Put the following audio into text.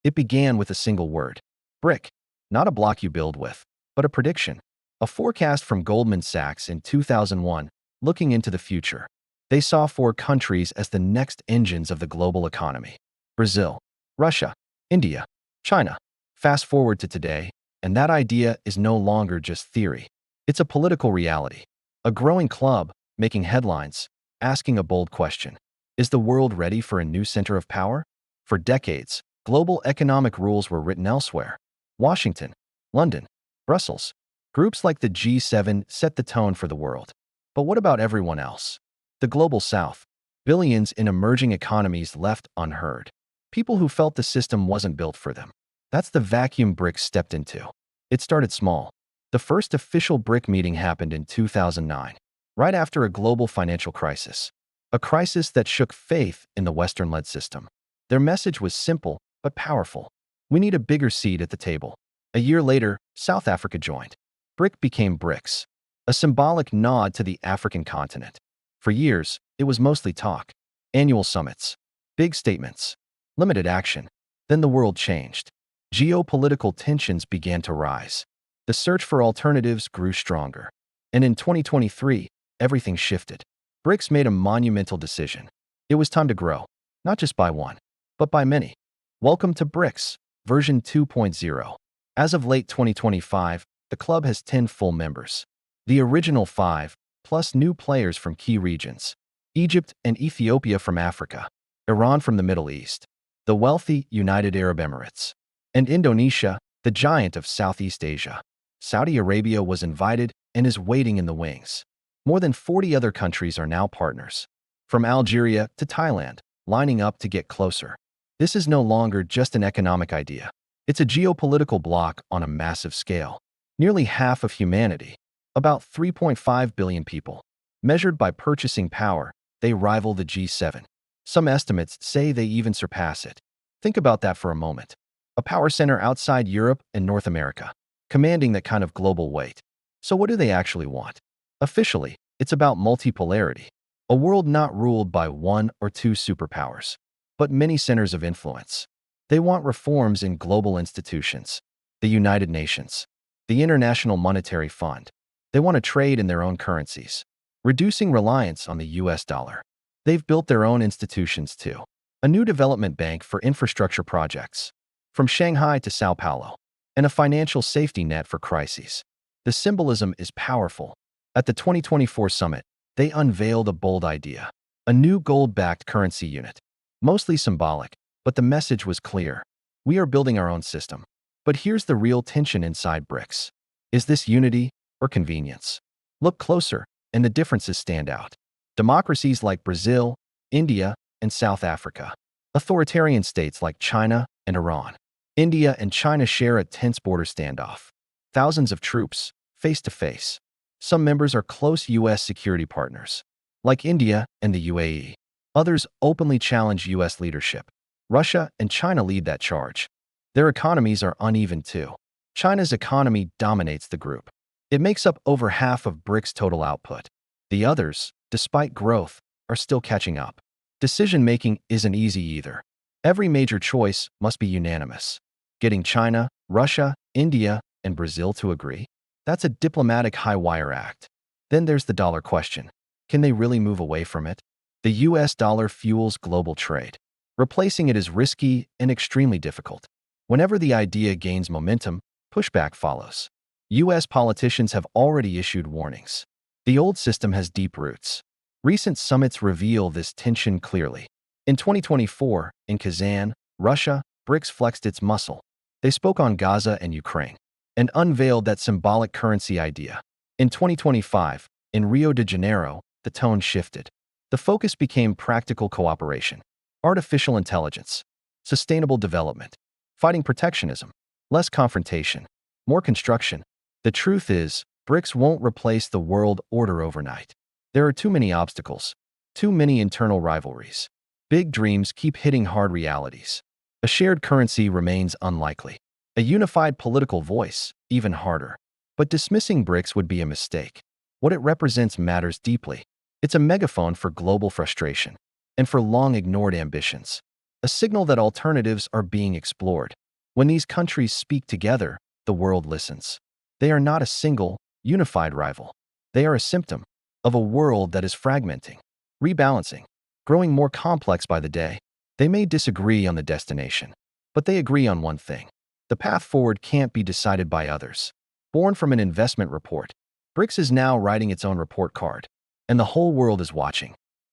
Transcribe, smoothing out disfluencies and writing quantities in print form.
It began with a single word: BRIC, not a block you build with, but a prediction, a forecast from Goldman Sachs in 2001, looking into the future. They saw four countries as the next engines of the global economy: Brazil, Russia, India, China. Fast forward to today, and that idea is no longer just theory. It's a political reality. A growing club, making headlines, asking a bold question. Is the world ready for a new center of power? For decades, global economic rules were written elsewhere: Washington, London, Brussels. Groups like the G7 set the tone for the world. But what about everyone else? The global south, billions in emerging economies left unheard. People who felt the system wasn't built for them. That's the vacuum BRICS stepped into. It started small. The first official BRIC meeting happened in 2009, right after a global financial crisis. A crisis that shook faith in the Western-led system. Their message was simple but powerful: we need a bigger seat at the table. A year later, South Africa joined. BRIC became BRICS, a symbolic nod to the African continent. For years, it was mostly talk, annual summits, big statements, limited action. Then the world changed. Geopolitical tensions began to rise. The search for alternatives grew stronger. And in 2023, everything shifted. BRICS made a monumental decision. It was time to grow, not just by one, but by many. Welcome to BRICS, version 2.0. As of late 2025, the club has 10 full members. The original 5, plus new players from key regions: Egypt and Ethiopia from Africa, Iran from the Middle East, the wealthy United Arab Emirates, and Indonesia, the giant of Southeast Asia. Saudi Arabia was invited and is waiting in the wings. More than 40 other countries are now partners, from Algeria to Thailand, lining up to get closer. This is no longer just an economic idea. It's a geopolitical bloc on a massive scale. Nearly half of humanity, about 3.5 billion people. Measured by purchasing power, they rival the G7. Some estimates say they even surpass it. Think about that for a moment. A power center outside Europe and North America, commanding that kind of global weight. So what do they actually want? Officially, it's about multipolarity, a world not ruled by one or two superpowers, but many centers of influence. They want reforms in global institutions, the United Nations, the International Monetary Fund. They want to trade in their own currencies, reducing reliance on the US dollar. They've built their own institutions too. A new development bank for infrastructure projects, from Shanghai to Sao Paulo, and a financial safety net for crises. The symbolism is powerful. At the 2024 summit, they unveiled a bold idea: a new gold-backed currency unit. Mostly symbolic, but the message was clear. We are building our own system. But here's the real tension inside BRICS. Is this unity or convenience? Look closer, and the differences stand out. Democracies like Brazil, India, and South Africa. Authoritarian states like China and Iran. India and China share a tense border standoff. Thousands of troops, face to face. Some members are close U.S. security partners, like India and the UAE. Others openly challenge U.S. leadership. Russia and China lead that charge. Their economies are uneven too. China's economy dominates the group. It makes up over half of BRICS' total output. The others, despite growth, are still catching up. Decision-making isn't easy either. Every major choice must be unanimous. Getting China, Russia, India, and Brazil to agree? That's a diplomatic high-wire act. Then there's the dollar question. Can they really move away from it? The US dollar fuels global trade. Replacing it is risky and extremely difficult. Whenever the idea gains momentum, pushback follows. US politicians have already issued warnings. The old system has deep roots. Recent summits reveal this tension clearly. In 2024, in Kazan, Russia, BRICS flexed its muscle. They spoke on Gaza and Ukraine, and unveiled that symbolic currency idea. In 2025, in Rio de Janeiro, the tone shifted. The focus became practical cooperation, artificial intelligence, sustainable development, fighting protectionism, less confrontation, more construction. The truth is, BRICS won't replace the world order overnight. There are too many obstacles, too many internal rivalries. Big dreams keep hitting hard realities. A shared currency remains unlikely. A unified political voice, even harder. But dismissing BRICS would be a mistake. What it represents matters deeply. It's a megaphone for global frustration and for long-ignored ambitions. a signal that alternatives are being explored. When these countries speak together, the world listens. They are not a single, unified rival. They are a symptom of a world that is fragmenting, rebalancing, growing more complex by the day. They may disagree on the destination, but they agree on one thing. The path forward can't be decided by others. Born from an investment report, BRICS is now writing its own report card, and the whole world is watching.